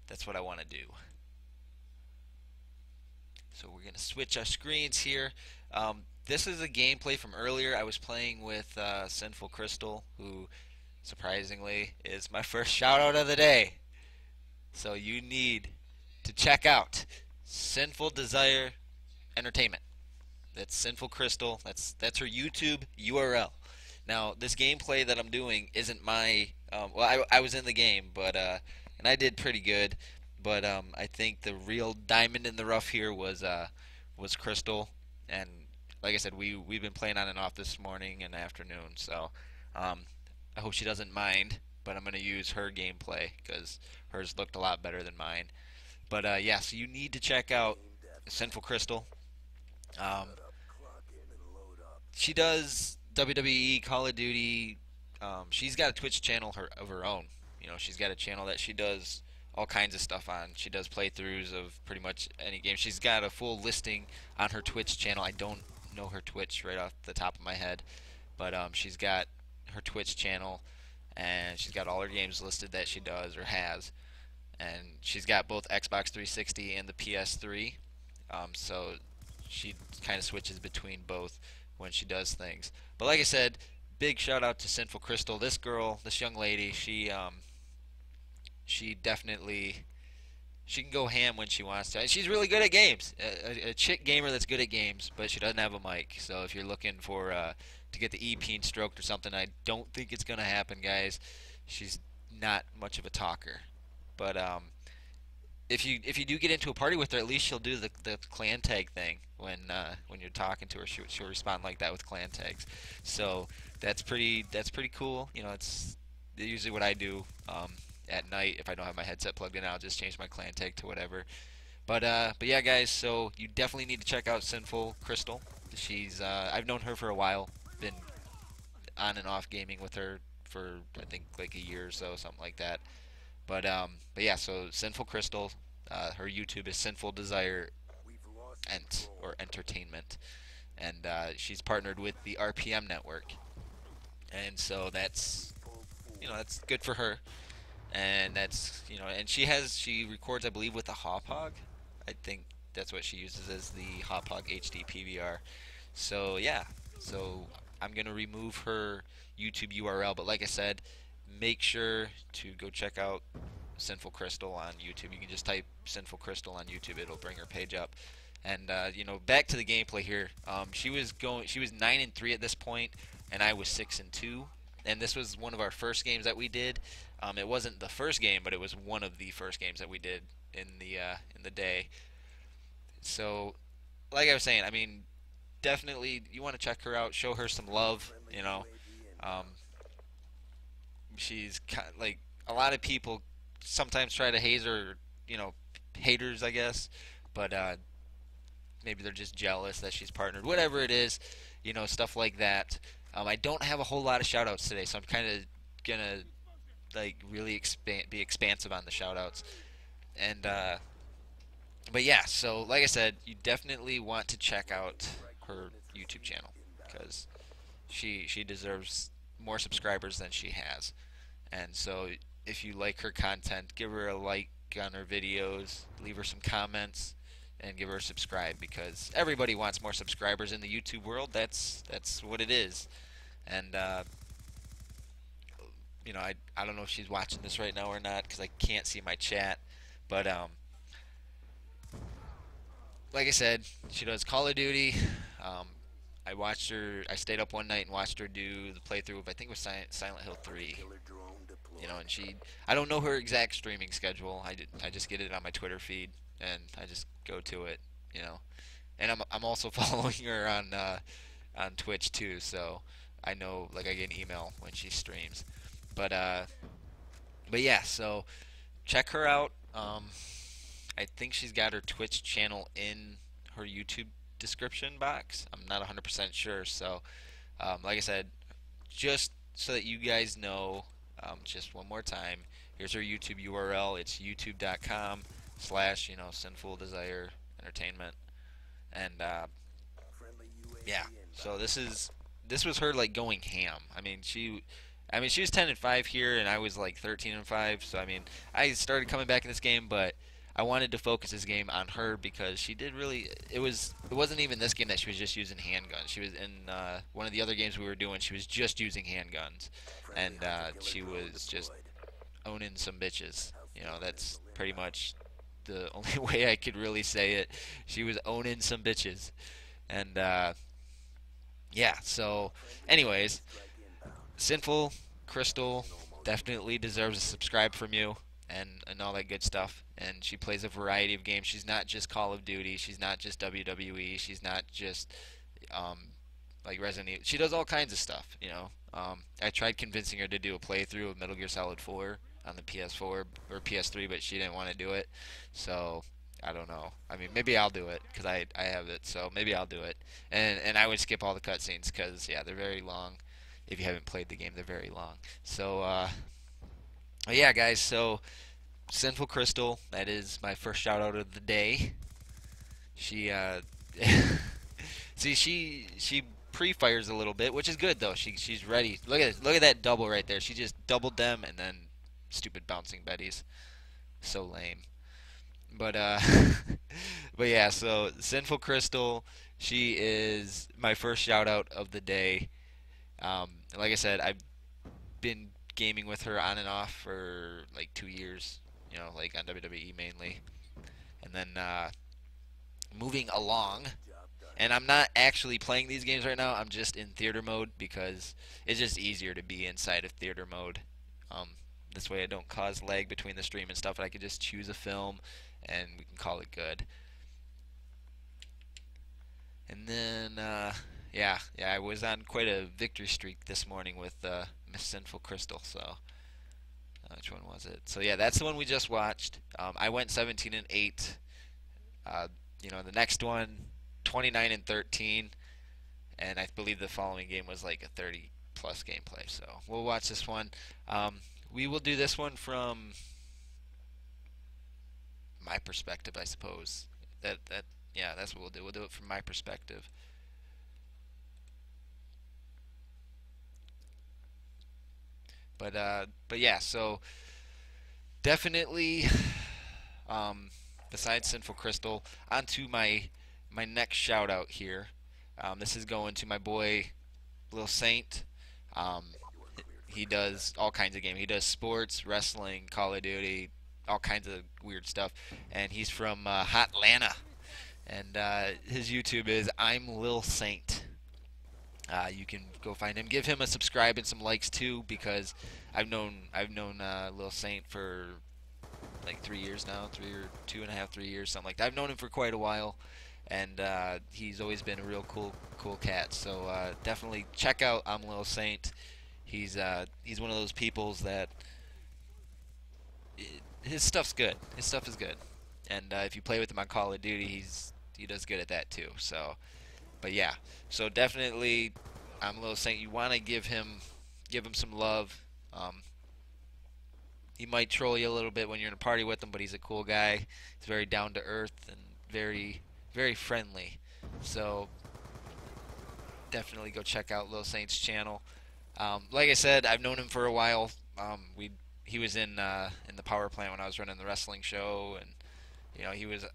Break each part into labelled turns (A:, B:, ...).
A: that's what I want to do. So we're gonna switch our screens here. This is a gameplay from earlier. I was playing with Sinful Crystal, who surprisingly is my first shout out of the day. So you need to check out Sinful Desire Entertainment. That's Sinful Crystal. That's her YouTube URL. Now, this gameplay that I'm doing isn't my. Well, I was in the game, but and I did pretty good. But I think the real diamond in the rough here was Crystal, and like I said, we've been playing on and off this morning and afternoon. So um, I hope she doesn't mind. But I'm gonna use her gameplay because hers looked a lot better than mine. But yeah, so you need to check out Sinful Crystal. Um, she does WWE, Call of Duty. She's got a Twitch channel of her own. You know, she's got a channel that she does all kinds of stuff on. She does playthroughs of pretty much any game. She's got a full listing on her Twitch channel. I don't know her Twitch right off the top of my head, but she's got her Twitch channel, and she's got all her games listed that she does or has, and she's got both Xbox 360 and the PS3. So she kind of switches between both when she does things. But like I said, big shout out to Sinful Crystal. This girl, this young lady, she definitely she can go ham when she wants to. She's really good at games. A chick gamer that's good at games, but she doesn't have a mic. So if you're looking for to get the E-peen stroked or something, I don't think it's gonna happen, guys. She's not much of a talker, but if you do get into a party with her, at least she'll do the clan tag thing when you're talking to her. She'll respond like that with clan tags. So that's pretty cool. You know, it's usually what I do at night if I don't have my headset plugged in. I'll just change my clan tag to whatever. But yeah, guys. So you definitely need to check out Sinful Crystal. She's I've known her for a while. Been on and off gaming with her for I think like a year or so, something like that. But yeah, so Sinful Crystal, her YouTube is Sinful Desire or Entertainment, and she's partnered with the RPM network, and so that's good for her, and and she records I believe with the Hauppauge, I think that's what she uses as the Hauppauge HD PVR. So yeah, so I'm gonna remove her YouTube URL, but like I said, make sure to go check out Sinful Crystal on YouTube. You can just type Sinful Crystal on YouTube; it'll bring her page up. And back to the gameplay here. She was 9-3 at this point, and I was 6-2. And this was one of our first games that we did. It wasn't the first game, but it was one of the first games that we did in the day. So, like I was saying, I mean, definitely you want to check her out, show her some love. Um, she's like a lot of people sometimes try to haze her, haters, I guess, but maybe they're just jealous that she's partnered, whatever it is, stuff like that. I don't have a whole lot of shout outs today, so I'm kind of gonna like really be expansive on the shout outs. And but yeah, so like I said, you definitely want to check out her YouTube channel because she deserves more subscribers than she has. And so if you like her content, give her a like on her videos, leave her some comments, and give her a subscribe because everybody wants more subscribers in the YouTube world. That's what it is. And I don't know if she's watching this right now or not because I can't see my chat. But like I said, she does Call of Duty. Um, I watched her. I stayed up one night and watched her do the playthrough of I think it was Silent Hill 3. And I don't know her exact streaming schedule. I just get it on my Twitter feed and I just go to it. And I'm also following her on Twitch too, so I know like I get an email when she streams. But but yeah, so check her out. I think she's got her Twitch channel in her YouTube description box. I'm not 100% sure. So, like I said, just so that you guys know, just one more time, here's her YouTube URL. It's youtube.com/, Sinful Desire Entertainment. And, yeah. So this was her, like, going ham. I mean, I mean, she was 10-5 here, and I was like 13-5. So I mean, I started coming back in this game, but I wanted to focus this game on her because she did really. It wasn't even this game that she was just using handguns. She was in one of the other games we were doing. She was just using handguns, and she was just owning some bitches. You know, that's pretty much the only way I could really say it. She was owning some bitches, and yeah. So, anyways, Sinful Crystal definitely deserves a subscribe from you and all that good stuff. And she plays a variety of games. She's not just Call of Duty. She's not just WWE. She's not just um, like Resident Evil. She does all kinds of stuff. You know. I tried convincing her to do a playthrough of Metal Gear Solid 4 on the PS4 or PS3, but she didn't want to do it. So I don't know. I mean, maybe I'll do it because I have it. So maybe I'll do it. And I would skip all the cutscenes because yeah, they're very long. If you haven't played the game, they're very long. So yeah, guys. So Sinful Crystal, that is my first shout out of the day. She see she pre-fires a little bit, which is good though. She's ready. Look at that double right there. She just doubled them and then stupid bouncing betties. So lame. But but yeah, so Sinful Crystal, she is my first shout out of the day. Like I said, I've been gaming with her on and off for like 2 years, you know, like on WWE mainly. And then moving along, and I'm not actually playing these games right now. I'm just in theater mode because it's just easier to be inside of theater mode. Um, this way I don't cause lag between the stream and stuff. And I can just choose a film and we can call it good. And then, yeah, I was on quite a victory streak this morning with Miss Sinful Crystal. So, which one was it? So yeah, that's the one we just watched. I went 17-8. You know, the next one, 29-13, and I believe the following game was like a 30+ gameplay. So we'll watch this one. We will do this one from my perspective, I suppose. Yeah, that's what we'll do. We'll do it from my perspective. But yeah, so definitely, besides Sinful Crystal, onto my next shout out here. This is going to my boy Lil Saint. Um, he does all kinds of games. He does sports, wrestling, Call of Duty, all kinds of weird stuff. And he's from Hotlanta. And his YouTube is I'm Lil Saint. You can go find him. Give him a subscribe and some likes too, because I've known Lil Saint for like 3 years now, 2.5, 3 years, something like that. I've known him for quite a while, and he's always been a real cool cat. So definitely check out I'm Lil Saint. He's one of those peoples that his stuff's good. His stuff is good, and if you play with him on Call of Duty, he does good at that too. So, but yeah, so definitely I'm Lil Saint. You want to give him some love. He might troll you a little bit when you're in a party with him, but he's a cool guy. He's very down to earth and very friendly. So definitely go check out Lil Saint's channel. Like I said, I've known him for a while. He was in the power plant when I was running the wrestling show, and you know he was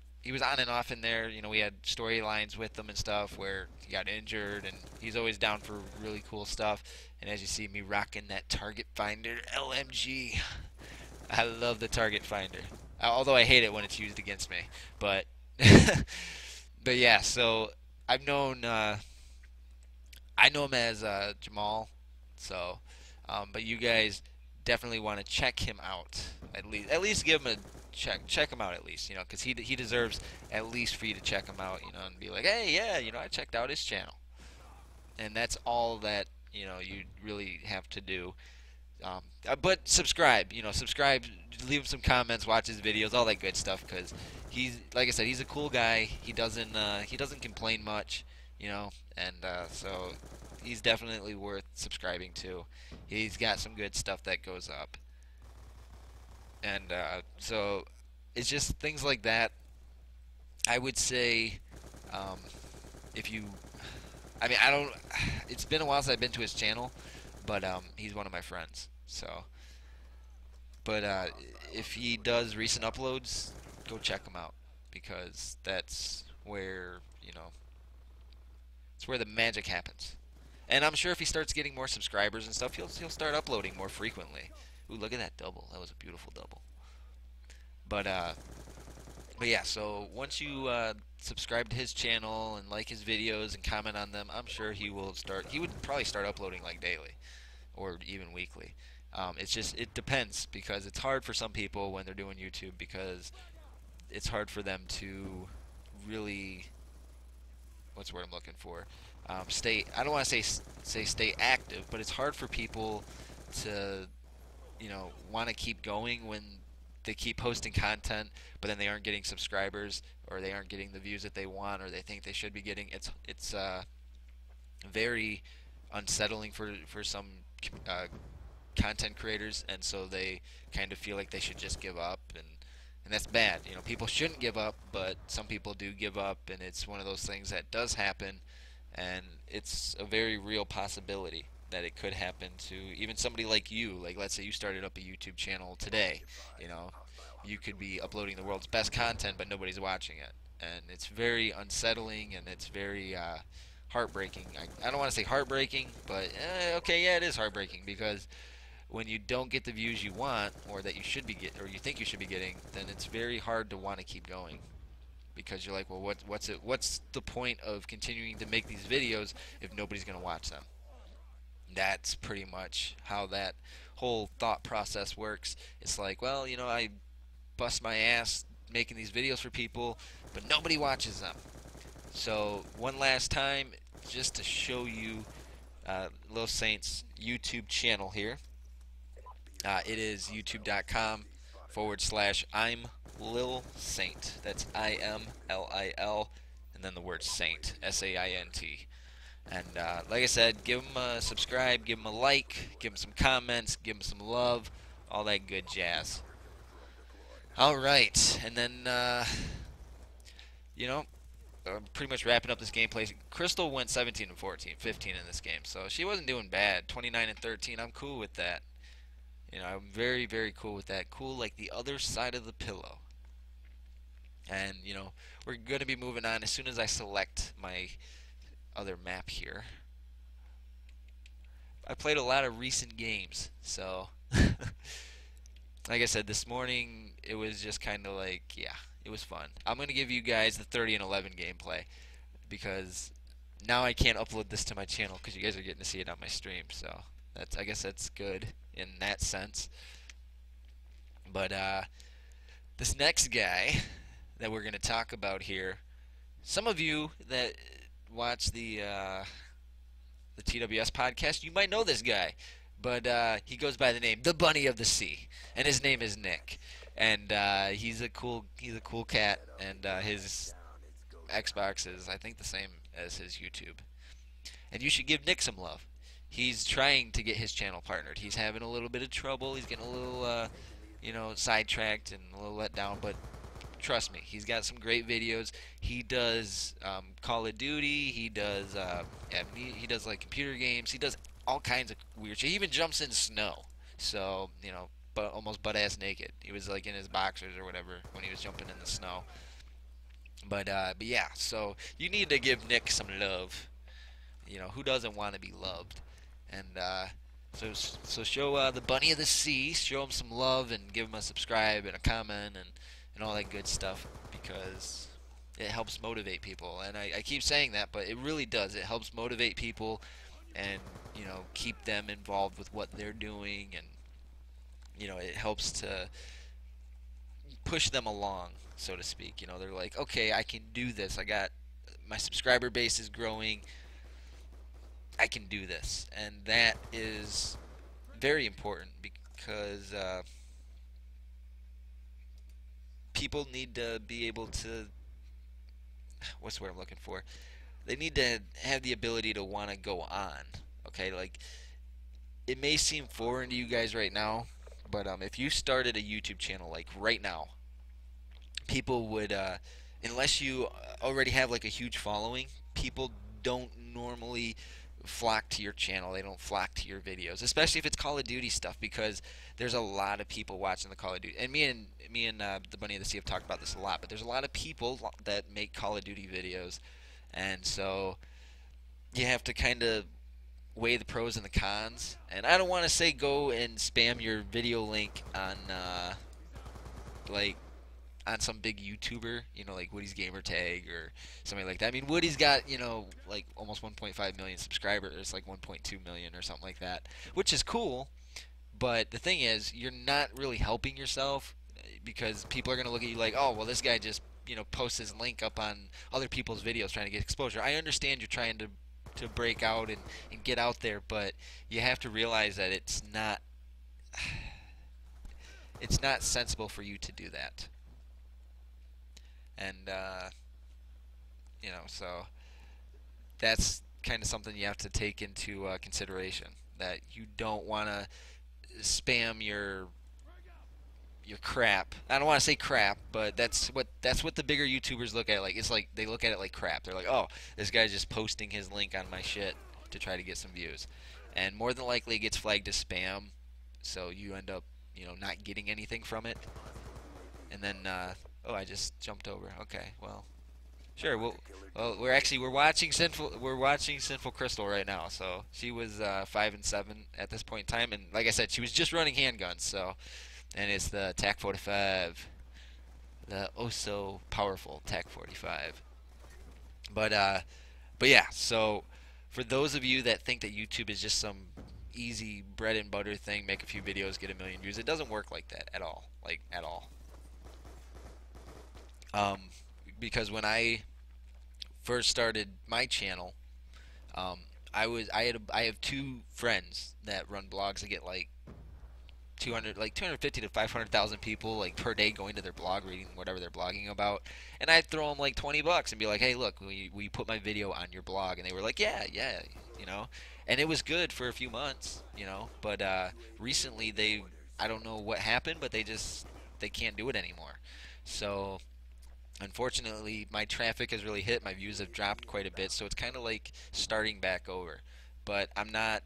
A: on and off in there. You know, we had storylines with him and stuff where he got injured, and he's always down for really cool stuff. And as you see me rocking that target finder LMG, I love the target finder. Although I hate it when it's used against me, but but yeah. So I've known I know him as Jamal. So, but you guys definitely want to check him out. At least give him a check him out at least, you know, because he deserves at least for you to check him out, you know, and be like, hey, yeah, you know, I checked out his channel, and that's all that you know you really have to do. But subscribe, you know, leave him some comments, watch his videos, all that good stuff, because he's, like I said, he's a cool guy. He doesn't complain much, you know, and so he's definitely worth subscribing to. He's got some good stuff that goes up. And so it's just things like that. I would say, if you, I mean, I don't. It's been a while since I've been to his channel, but he's one of my friends. So, but if he does recent uploads, go check him out because that's where it's where the magic happens. And I'm sure if he starts getting more subscribers and stuff, he'll start uploading more frequently. Ooh, look at that double. That was a beautiful double. But but yeah, so once you subscribe to his channel and like his videos and comment on them, I'm sure he will start. He would probably start uploading like daily or even weekly. It depends because it's hard for some people when they're doing YouTube because it's hard for them to really, what's the word I'm looking for? Stay. I don't want to say stay active, but it's hard for people to want to keep going when they keep posting content, but then they aren't getting subscribers or they aren't getting the views that they want or they think they should be getting. It's very unsettling for some content creators, and so they kind of feel like they should just give up, and that's bad. People shouldn't give up, but some people do give up, and it's one of those things that does happen, and it's a very real possibility that it could happen to even somebody like you. Like, let's say you started up a YouTube channel today. You could be uploading the world's best content, but nobody's watching it, and it's very unsettling, and it's very heartbreaking. I don't want to say heartbreaking, but okay, yeah, it is heartbreaking because when you don't get the views you want or that you should be or you think you should be getting, then it's very hard to want to keep going because you're like, well, what's the point of continuing to make these videos if nobody's going to watch them? That's pretty much how that whole thought process works. It's like, well, I bust my ass making these videos for people, but nobody watches them. So one last time, just to show you Lil Saint's YouTube channel here. It is youtube.com/I'm Lil Saint. That's IMLIL, and then the word Saint, SAINT. And like I said, give him a subscribe, give him a like, give him some comments, give him some love, all that good jazz. All right, and then pretty much wrapping up this gameplay. Crystal went 17 and 14, 15 in this game, so she wasn't doing bad. 29 and 13, I'm cool with that. I'm very, very cool with that. Cool like the other side of the pillow. And, we're going to be moving on as soon as I select my other map here. I played a lot of recent games, so like I said, this morning it was just kind of like, yeah, it was fun. I'm going to give you guys the 30 and 11 gameplay because now I can't upload this to my channel because you guys are getting to see it on my stream, so I guess that's good in that sense. But this next guy that we're going to talk about here, some of you that watch the TWS podcast, you might know this guy, but he goes by the name The Bunny of the Sea, and his name is Nick, and he's a cool cat, and his Xbox is, I think, the same as his YouTube, and you should give Nick some love. He's trying to get his channel partnered. He's having a little bit of trouble. He's getting a little, sidetracked and a little let down. But trust me, he's got some great videos. He does Call of Duty. He does, he does like computer games. He does all kinds of weird shit. He even jumps in snow. So but almost butt ass naked. He was like in his boxers or whatever when he was jumping in the snow. But yeah. So you need to give Nick some love. Who doesn't want to be loved? And so show the Bunny of the Sea, show him some love, and give him a subscribe and a comment and all that good stuff because it helps motivate people. And I keep saying that, but it really does. It helps motivate people and keep them involved with what they're doing, and it helps to push them along, so to speak. They're like, okay, I can do this. I got my subscriber base is growing. I can do this, and that is very important because people need to be able to, what's the word I'm looking for? They need to have the ability to want to go on. Okay, like it may seem foreign to you guys right now, but if you started a YouTube channel like right now, people would, unless you already have like a huge following, people don't normally flock to your channel. They don't flock to your videos, especially if it's Call of Duty stuff, because there's a lot of people watching the Call of Duty. And me and the Bunny of the Sea have talked about this a lot. But there's a lot of people that make Call of Duty videos, and so you have to kind of weigh the pros and the cons. And I don't want to say go and spam your video link on like on some big YouTuber, like Woody's Gamer Tag or something like that. I mean, Woody's got, like almost 1.5 million subscribers, like 1.2 million or something like that, which is cool. But the thing is, you're not really helping yourself, because people are going to look at you like, oh, well, this guy just, posts his link up on other people's videos trying to get exposure. I understand you're trying to break out and get out there, but you have to realize that it's not sensible for you to do that. And so that's kind of something you have to take into consideration, that you don't want to spam your crap. I don't want to say crap, but that's what the bigger YouTubers look at. It's like they look at it like crap. They're like, oh, this guy's just posting his link on my shit to try to get some views, and more than likely it gets flagged as spam, so you end up not getting anything from it. And then oh, I just jumped over. Okay, well, sure. We're watching Sinful Crystal right now. So she was 5 and 7 at this point in time, and like I said, she was just running handguns. So, and it's the TAC 45, the oh so powerful TAC 45. But yeah. So for those of you that think that YouTube is just some easy bread and butter thing, make a few videos, get a million views, it doesn't work like that at all. Like at all. Because when I first started my channel, I have two friends that run blogs that get like 250 to 500,000 people like per day going to their blog, reading whatever they're blogging about, and I'd throw them like $20 and be like, hey, look, we put my video on your blog, and they were like, yeah, and it was good for a few months, but recently I don't know what happened, but they can't do it anymore. So unfortunately, my traffic has really hit. My views have dropped quite a bit, so it's kind of like starting back over. But I'm not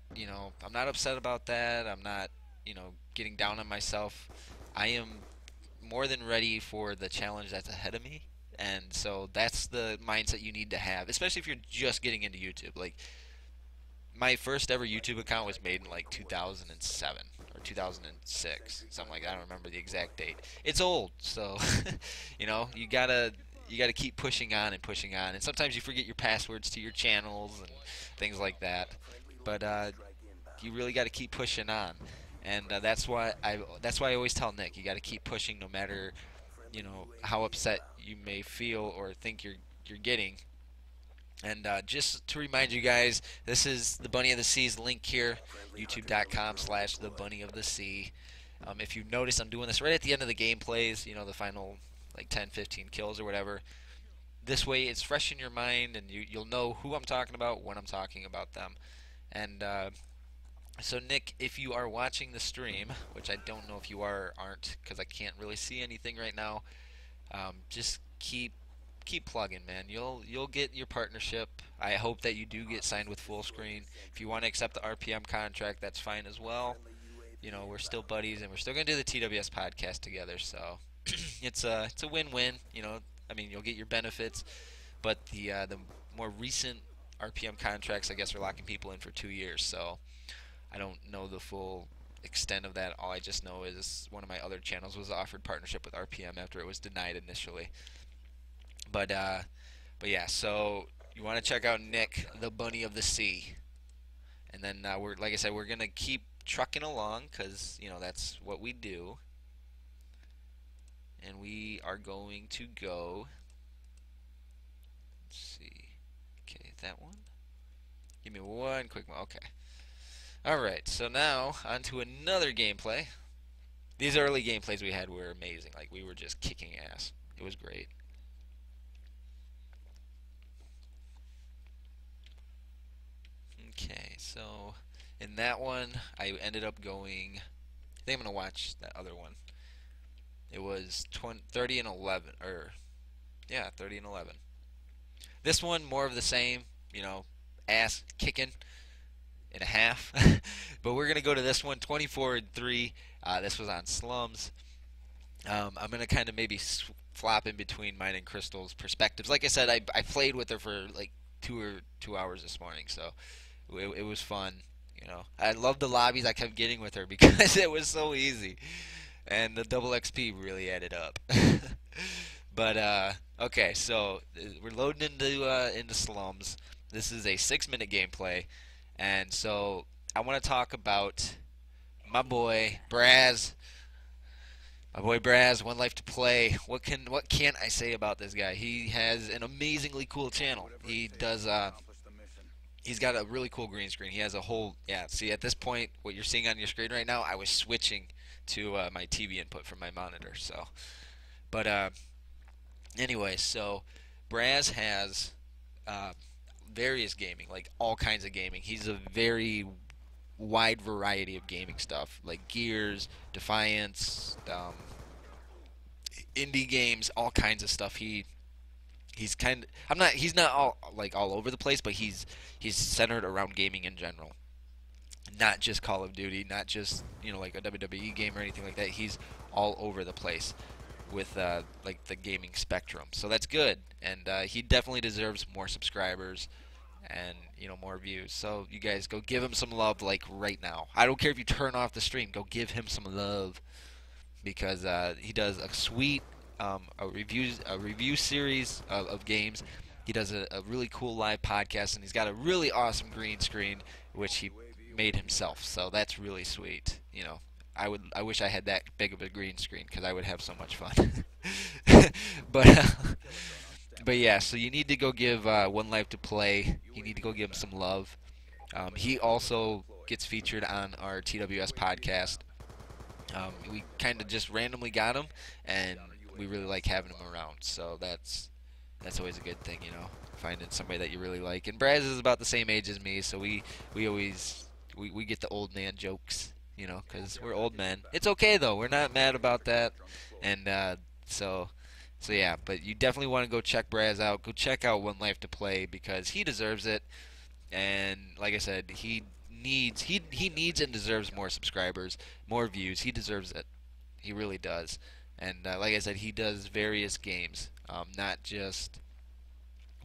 A: upset about that. I'm not, getting down on myself. I am more than ready for the challenge that's ahead of me, and so that's the mindset you need to have, especially if you're just getting into YouTube. Like, my first ever YouTube account was made in like 2007 or 2006, something like that. I don't remember the exact date. It's old, so you gotta keep pushing on and pushing on. And sometimes you forget your passwords to your channels and things like that. But you really got to keep pushing on, and that's why I always tell Nick, you got to keep pushing no matter how upset you may feel or think you're getting. And just to remind you guys, this is the Bunny of the Sea's link here, youtube.com/the Bunny of the Sea. If you notice, I'm doing this right at the end of the gameplays, the final like 10, 15 kills or whatever. This way it's fresh in your mind, and you'll know who I'm talking about when I'm talking about them. And so Nick, if you are watching the stream, which I don't know if you are or aren't, because I can't really see anything right now, just keep plugging, man. You'll get your partnership. I hope that you do get signed with Fullscreen. If you want to accept the RPM contract, that's fine as well. We're still buddies, and we're still gonna do the TWS podcast together. So it's a win-win. I mean, you'll get your benefits, but the more recent RPM contracts, I guess, are locking people in for 2 years. So I don't know the full extent of that. All I just know is one of my other channels was offered partnership with RPM after it was denied initially. But yeah, so you want to check out Nick, the Bunny of the Sea, and then like I said, we're gonna keep trucking along, because that's what we do, and we are going to go. Let's see, okay, that one. Give me one quick one. Okay. All right. So now on to another gameplay. These early gameplays we had were amazing. Like, we were just kicking ass. It was great. Okay, so in that one, I ended up going, I think I'm going to watch that other one. It was 30 and 11, or, yeah, 30 and 11. This one, more of the same, ass kicking. and a half. But we're gonna go to this one, 24 and 3. This was on slums. I'm gonna kind of maybe flop in between mine and Crystal's perspectives. Like I said, I played with her for like 2 hours this morning, so it was fun. I love the lobbies I kept getting with her because it was so easy, and the double XP really added up. But okay, so we're loading into slums. This is a 6-minute gameplay, and so I want to talk about my boy Braz. My boy Braz, One Life to Play. What can't I say about this guy? He has an amazingly cool channel. He's got a really cool green screen. He has a whole, yeah. See, at this point, what you're seeing on your screen right now, I was switching to my TV input from my monitor. So, but anyway, so Braz has uh, various gaming, like all kinds of gaming. He's a very wide variety of gaming stuff, like Gears, Defiance, indie games, all kinds of stuff. He's kind of, he's not all over the place, but he's centered around gaming in general. Not just Call of Duty, not just like a WWE game or anything like that. He's all over the place with like the gaming spectrum. So that's good, and he definitely deserves more subscribers and more views. So you guys go give him some love like right now. I don't care if you turn off the stream. Go give him some love because he does a sweet a review series of games. He does a really cool live podcast, and he's got a really awesome green screen which he made himself. So that's really sweet. I wish I had that big of a green screen because I would have so much fun. but but yeah, so you need to go give One Life to Play. You need to go give him some love. He also gets featured on our TWS podcast. We kind of just randomly got him, and we really like having him around. So that's always a good thing, finding somebody that you really like. And Braz is about the same age as me, so we always we get the old man jokes, because we're old men. It's okay though. We're not mad about that. And so yeah, but you definitely want to go check Braz out. Go check out One Life to Play because he deserves it. And like I said, he needs and deserves more subscribers, more views. He deserves it. He really does. And like I said, he does various games, not just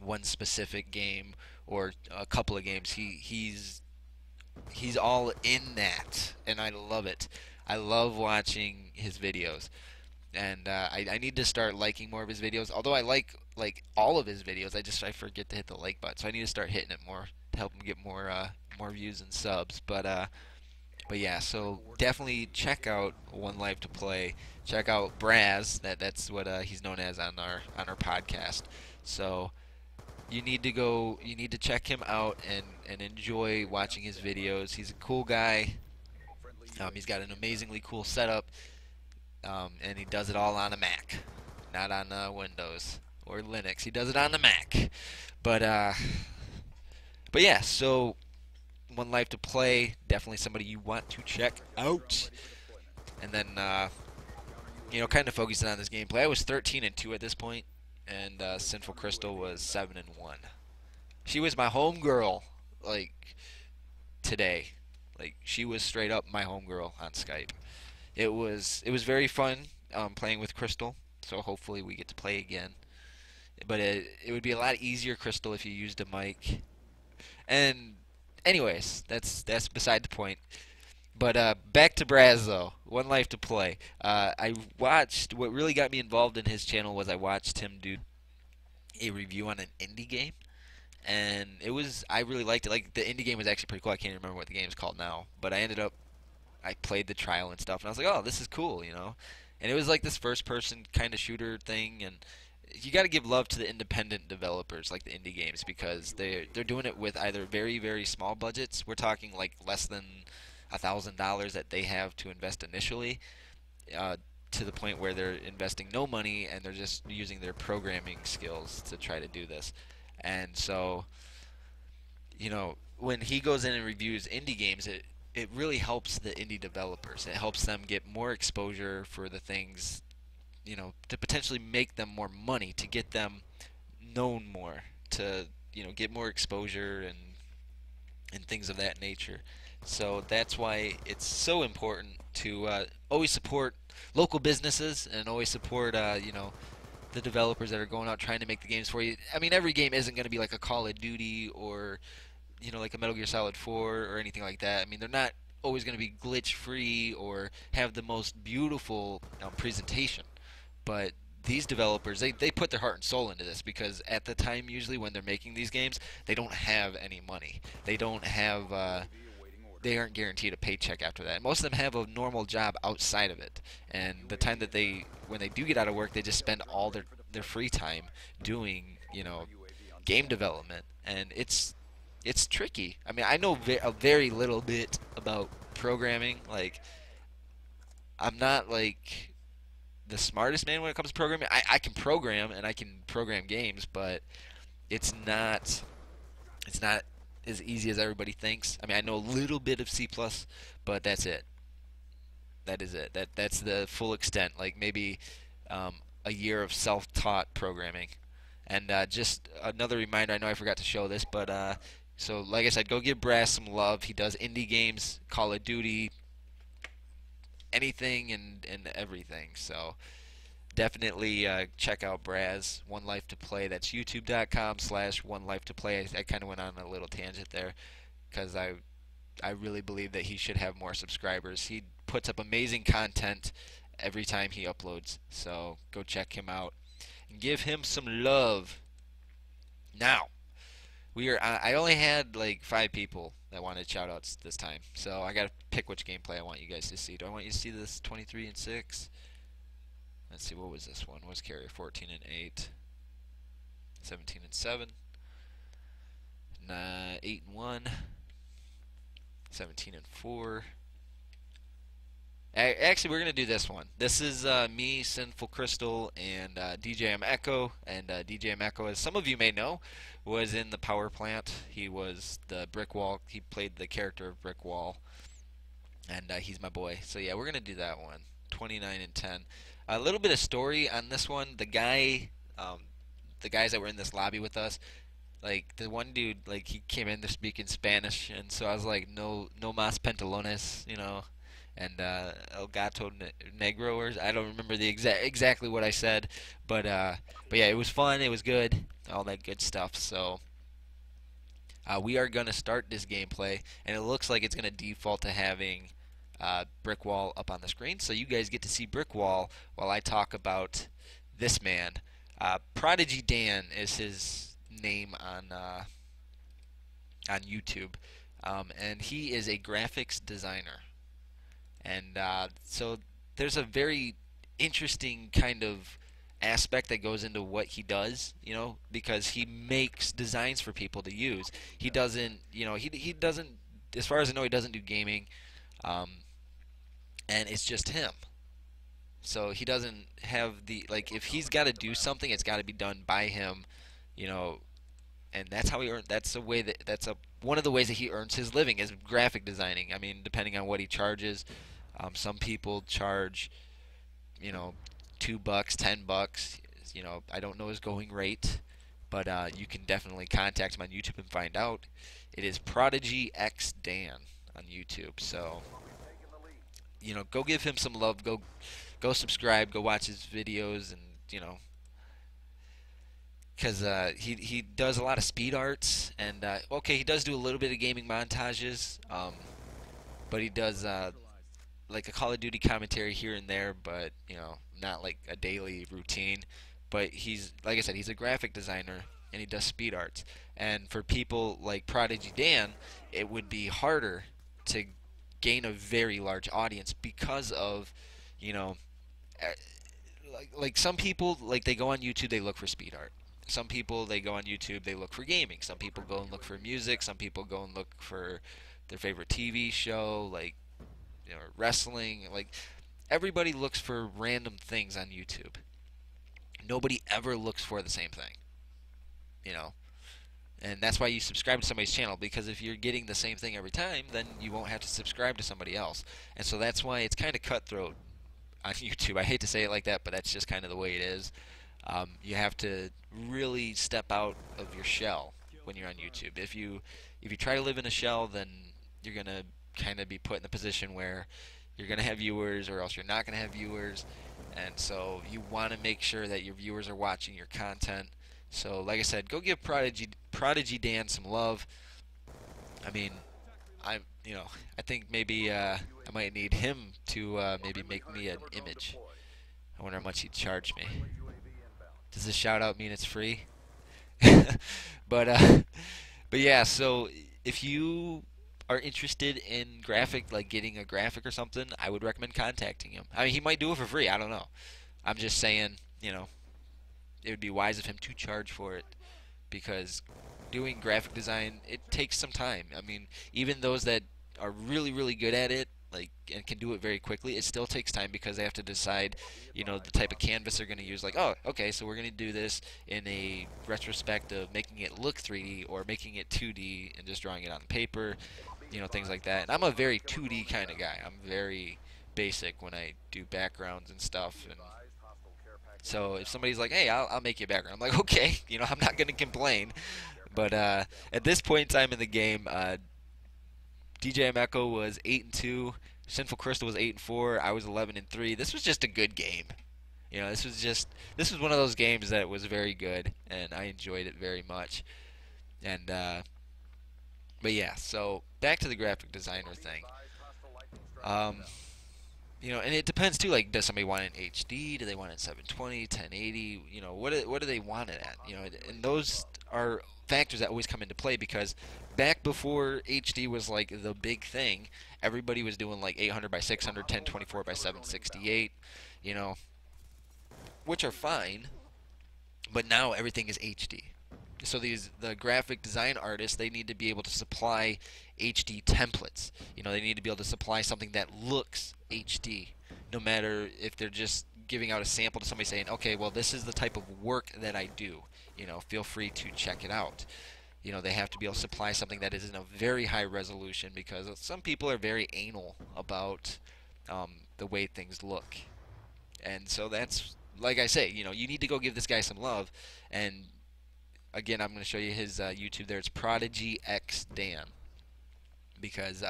A: one specific game or a couple of games. He's all in that, and I love it. I love watching his videos, and I need to start liking more of his videos. Although I like all of his videos, I forget to hit the like button. So I need to start hitting it more to help him get more views and subs. But yeah, so definitely check out One Life to Play. Check out Braz. That's what he's known as on our podcast. So you need to check him out and enjoy watching his videos. He's a cool guy. He's got an amazingly cool setup, and he does it all on a Mac, not on Windows or Linux. He does it on the Mac. But but yeah, so One Life to Play, definitely somebody you want to check out. And then kind of focusing on this gameplay. I was 13 and 2 at this point, and Sinful Crystal was 7 and 1. She was my homegirl, like today. Like she was straight up my homegirl on Skype. It was very fun playing with Crystal. So hopefully we get to play again. But it would be a lot easier, Crystal, if you used a mic. And anyways, that's beside the point. But back to Braz though. One Life to Play. I watched. What really got me involved in his channel was I watched him do a review on an indie game, and I really liked it. Like the indie game was actually pretty cool. I can't remember what the game's called now, but I played the trial and stuff, and I was like, oh, this is cool. And it was like this first-person kind of shooter thing, and you got to give love to the independent developers, like the indie games, because they're doing it with either very very small budgets. We're talking like less than $1,000 that they have to invest initially, to the point where they're investing no money and they're just using their programming skills to try to do this. And so, when he goes in and reviews indie games, it really helps the indie developers. It helps them get more exposure for the things, to potentially make them more money, to get them known more, to get more exposure and things of that nature. So that's why it's so important to always support local businesses and always support the developers that are going out trying to make the games for you. I mean, every game isn't going to be like a Call of Duty or like a Metal Gear Solid 4 or anything like that. I mean, they're not always going to be glitch free or have the most beautiful presentation. But these developers, they put their heart and soul into this because at the time, usually when they're making these games, they don't have any money. They don't have. They aren't guaranteed a paycheck after that. Most of them have a normal job outside of it, and the time that when they do get out of work, they just spend all their free time doing game development, and it's tricky. I mean, I know a very little bit about programming. Like, I'm not like the smartest man when it comes to programming. I can program and I can program games, but it's not as easy as everybody thinks. I mean, I know a little bit of C++, but that's it. That is it. That's the full extent. Like maybe a year of self-taught programming. And just another reminder, I know I forgot to show this, but so like I said, go give Brass some love. He does indie games, Call of Duty, anything and everything. So definitely check out Braz, One Life to Play. That's youtube.com/One Life to Play. I kind of went on a little tangent there because I really believe that he should have more subscribers. He puts up amazing content every time he uploads. So go check him out and give him some love. Now, I only had like 5 people that wanted shoutouts this time. So I got to pick which gameplay I want you guys to see. Do I want you to see this 23 and 6? Let's see, what was this one? Was carrier 14 and 8, 17 and 7, 8 and 1, 17 and 4. Actually, we're gonna do this one. This is me, Sinful Crystal, and DJM Echo. And DJM Echo, as some of you may know, was in the power plant. He was the brick wall. He played the character of brick wall, and he's my boy. So yeah, we're gonna do that one. 29 and 10. A little bit of story on this one. The guys that were in this lobby with us, like the one dude, like he came in to speak in Spanish, and so I was like, no más pantalones, and El Gato Negro, or I don't remember the exactly what I said, but yeah, it was fun, it was good, all that good stuff. So we are gonna start this gameplay, and it looks like it's gonna default to having brick wall up on the screen, so you guys get to see brick wall while I talk about this man. Prodigy Dan is his name on YouTube, and he is a graphics designer. And so there's a very interesting kind of aspect that goes into what he does, because he makes designs for people to use. He doesn't, he doesn't, as far as I know, he doesn't do gaming, and it's just him. So he doesn't have like, if he's got to do something, it's got to be done by him, and that's how he earns. That's one of the ways that he earns his living is graphic designing. I mean, depending on what he charges. Some people charge, $2, $10. I don't know his going rate, but you can definitely contact him on YouTube and find out. It is Prodigy X Dan on YouTube. So, go give him some love. Go subscribe. Go watch his videos, and because he does a lot of speed arts, and okay, he does do a little bit of gaming montages, but he does like a Call of Duty commentary here and there, but not like a daily routine. But he's, like I said, he's a graphic designer and he does speed arts. And for people like Prodigy Dan, it would be harder to gain a very large audience because of, like some people, like they go on YouTube, they look for speed art. Some people, they go on YouTube, they look for gaming. Some people go and look for music. Some people go and look for their favorite TV show, like wrestling. Like, everybody looks for random things on YouTube. Nobody ever looks for the same thing, and that's why you subscribe to somebody's channel, because if you're getting the same thing every time, then you won't have to subscribe to somebody else. And so that's why it's kind of cutthroat on YouTube. I hate to say it like that, but that's just kind of the way it is. You have to really step out of your shell when you're on YouTube. If if you try to live in a shell, then you're gonna kind of be put in the position where you're gonna have viewers, or else you're not gonna have viewers. And so you want to make sure that your viewers are watching your content. So, like I said, go give Prodigy Dan some love. I mean, I think maybe I might need him to maybe make me an image. I wonder how much he'd charge me. Does this shout out mean it's free? but uh, but yeah. So if you are interested in graphic, like getting a graphic or something, I would recommend contacting him. I mean, he might do it for free. I don't know. I'm just saying, it would be wise of him to charge for it, because doing graphic design, it takes some time. I mean, even those that are really, really good at it, like, and can do it very quickly, it still takes time because they have to decide, the type of canvas they're going to use. Like, oh, okay, so we're going to do this in a retrospect of making it look 3D or making it 2D and just drawing it on paper, things like that. And I'm a very 2D kind of guy. I'm very basic when I do backgrounds and stuff. And so if somebody's like, hey, I'll make you a background, I'm like, okay, I'm not going to complain. But at this point in time in the game, DJ Echo was 8-2, Sinful Crystal was 8-4, I was 11-3. This was just a good game. This was one of those games that was very good, and I enjoyed it very much. And but yeah, so back to the graphic designer thing. And it depends too. Like, does somebody want it in HD? Do they want it in 720, 1080? What do they want it at? And those are factors that always come into play, because back before HD was like the big thing, everybody was doing like 800 by 600, 1024 by 768, which are fine, but now everything is HD. So the graphic design artists, they need to be able to supply HD templates. They need to be able to supply something that looks HD, no matter if they're just giving out a sample to somebody saying, okay, well, this is the type of work that I do. Feel free to check it out. They have to be able to supply something that is in a very high resolution, because some people are very anal about the way things look. And so that's, like I say, you need to go give this guy some love. And again, I'm going to show you his YouTube there. It's Prodigy X Dan, because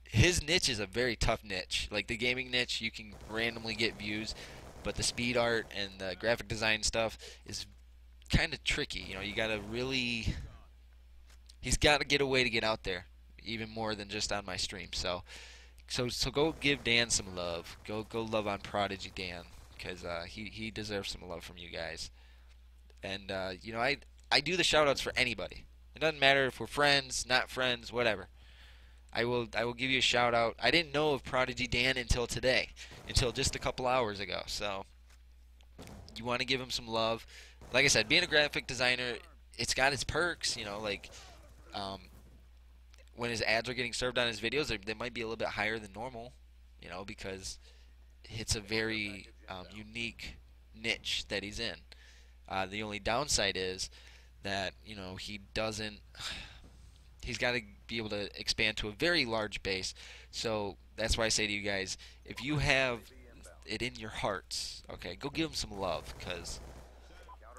A: his niche is a very tough niche. Like the gaming niche, you can randomly get views, but the speed art and the graphic design stuff is kind of tricky. You got to really, he's got to get a way to get out there, even more than just on my stream. So go give Dan some love. Go love on Prodigy Dan, because he deserves some love from you guys. And I do the shoutouts for anybody. It doesn't matter if we're friends, not friends, whatever. I will give you a shout out. I didn't know of Prodigy Dan until today, until just a couple hours ago. So you want to give him some love. Like I said, being a graphic designer, it's got its perks. Like when his ads are getting served on his videos, they might be a little bit higher than normal. Because it's a very unique niche that he's in. The only downside is that he's got to be able to expand to a very large base. So that's why I say to you guys, if you have it in your hearts, okay, go give him some love, because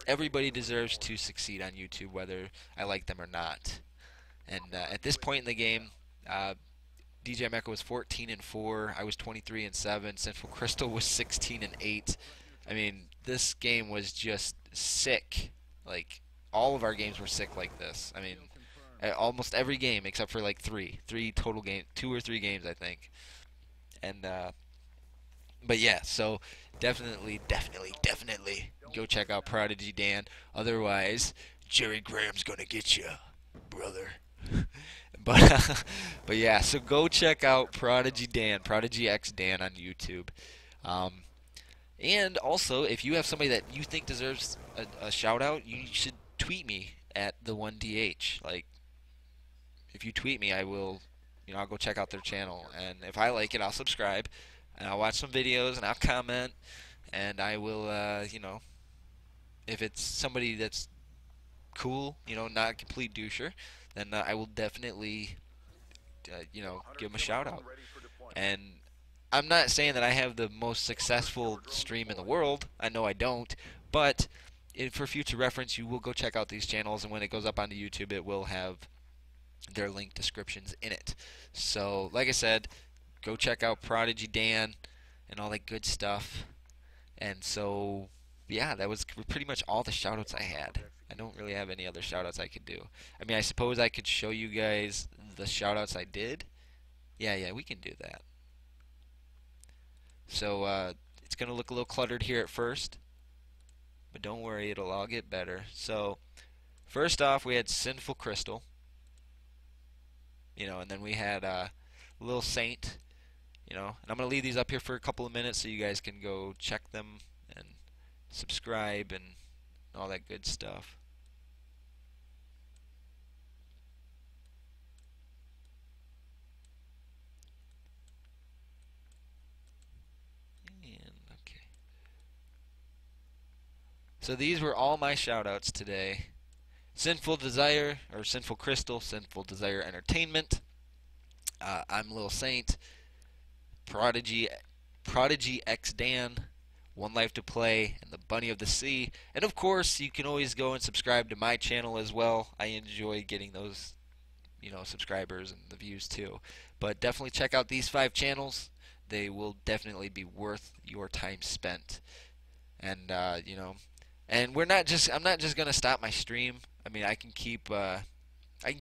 A: everybody deserves to succeed on YouTube, whether I like them or not. And at this point in the game, DJ Echo was 14-4. I was 23-7. Sinful Crystal was 16-8. I mean, this game was just sick. Like, all of our games were sick like this. I mean, almost every game except for like three total games, 2 or 3 games, I think. And but yeah, so definitely go check out Prodigy Dan. Otherwise, Jerry Graham's gonna get you, brother. But yeah, so go check out Prodigy Dan, Prodigy X Dan on YouTube. And also, if you have somebody that you think deserves a shout out, you should tweet me at the1dh. Like, if you tweet me, I will, I'll go check out their channel, and if I like it, I'll subscribe, and I'll watch some videos, and I'll comment, and I will, if it's somebody that's cool, not a complete doucher, then I will definitely, give them a shout out. And I'm not saying that I have the most successful stream in the world. I know I don't, but for future reference, you will go check out these channels, and when it goes up onto YouTube, it will have their link descriptions in it. So, like I said, go check out Prodigy Dan and all that good stuff. And so, yeah, that was pretty much all the shoutouts I had. I don't really have any other shoutouts I could do. I mean, I suppose I could show you guys the shoutouts I did. Yeah, we can do that. So, it's going to look a little cluttered here at first, but don't worry, it'll all get better. So, first off, we had Sinful Crystal, and then we had Little Saint, and I'm going to leave these up here for a couple of minutes so you guys can go check them and subscribe and all that good stuff. And okay. So these were all my shoutouts today. Sinful Desire, or Sinful Crystal, Sinful Desire Entertainment. I'm Lil Saint, Prodigy X Dan, One Life to Play, and the Bunny of the Sea. And of course, you can always go and subscribe to my channel as well. I enjoy getting those, subscribers and the views too. But definitely check out these 5 channels. They will definitely be worth your time spent. And and I'm not just gonna stop my stream. I mean, I can keep